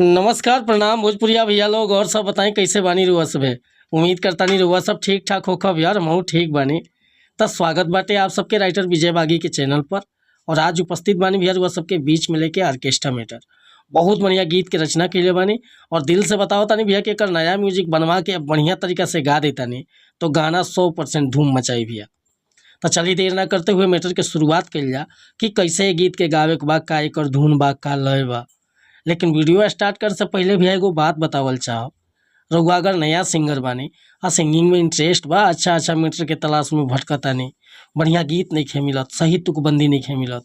नमस्कार प्रणाम भोजपुरिया भैया लोग और सब बताएं कैसे बानी रुआ सब है। उम्मीद करता नहीं रुआ सब ठीक ठाक होखब यार, हमहू ठीक बानी। तो स्वागत बाटे आप सबके राइटर विजय बागी के चैनल पर। और आज उपस्थित बानी भैया रुआ सबके बीच में लेके ऑर्केस्ट्रा मैटर बहुत बढ़िया गीत के रचना के लिए बानी। और दिल से बताओ तानी भैया कि एकर नया म्यूजिक बनवा के बढ़िया तरीका से गा देता नहीं तो गाना 100% धूम मचाई भैया। तो चलिए देर ना करते हुए मैटर के शुरुआत कल जा कि कैसे ये गीत के गावे के बा, का एकर धुन बा, का लय बा। लेकिन वीडियो स्टार्ट करे से पहले भी एगो बात बतावल चाहो, रउआ अगर नया सिंगर बानी आ सिंगिंग में इंटरेस्ट बा, अच्छा मैटर के तलाश में भटकतानी, बढ़िया गीत नहीं खे मिलत, सही तुकबंदी नहीं खे मिलत,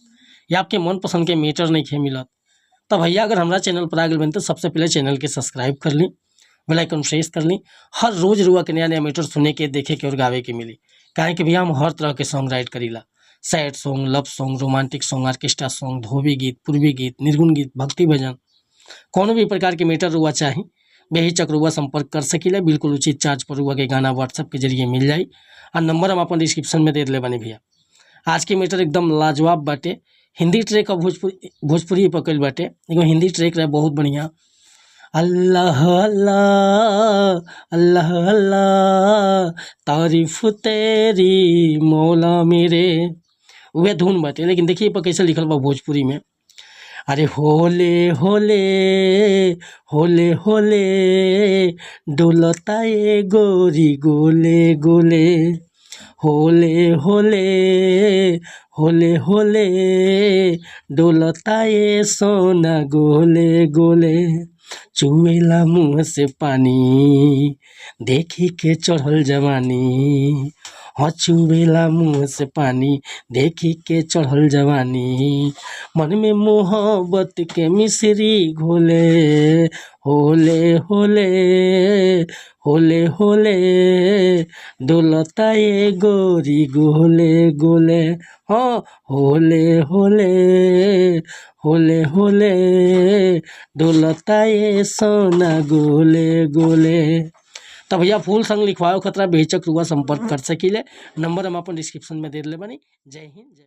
या आपके मन पसंद के मैटर नहीं खे मिलत, तब भैया अगर हमारा चैनल पर आ गए बन तो सबसे पहले चैनल के सब्सक्राइब कर ली, बेल आइकन प्रेस कर ली। हर रोज रुआ के नया नया मैटर सुने के, देखे के और गावे के मिली। काहे कि भैया हम हर तरह के सॉन्ग राइट करीला, sad song, love song, romantic song, orchestra song, धोबी गीत, पूर्वी गीत, निर्गुण गीत, भक्ति भजन, कोनो भी प्रकार के मैटर रुआ चाही बेहिचक रुआ संपर्क कर सकीला। बिल्कुल उचित चार्ज पर रुआ के गाना व्हाट्सएप के जरिए मिल जाई। और नंबर हम अपन डिस्क्रिप्शन में दे दिले बानी भैया। आज के मैटर एकदम लाजवाब बाटे, हिंदी ट्रैक और भोजपुरी पकड़ बाटे। एगो हिंदी ट्रैक रहे बहुत बढ़िया, अल्लाह अल्लाह अल्लाह अल्लाह तारीफ तेरी मौला मेरे, वह धुन बाटे। लेकिन देखिए पर कैसे लिखल बा भोजपुरी में, अरे होले होले होले होले डोलता ये गोरी गोले गोले, होले होले होले होले डोलता ये सोना गोले गोले, चुएला मुँह से पानी देखी के चढ़ल जवानी, हाँ चुएला मुँह से पानी देखी के चढ़ल जवानी, मन में मोहब्बत के मिश्री घोले, होले होले होले होले डोलता ये गोरी गोले गोले, हाँ होले होले होले होले डोलता ये सोना गोले गोले। तब भैया फुल संग लिखवाओ खतरा बेहिचक रुआ संपर्क कर सकीले। नंबर हम अपन डिस्क्रिप्शन में दे दिले बानी। जय हिंद जय।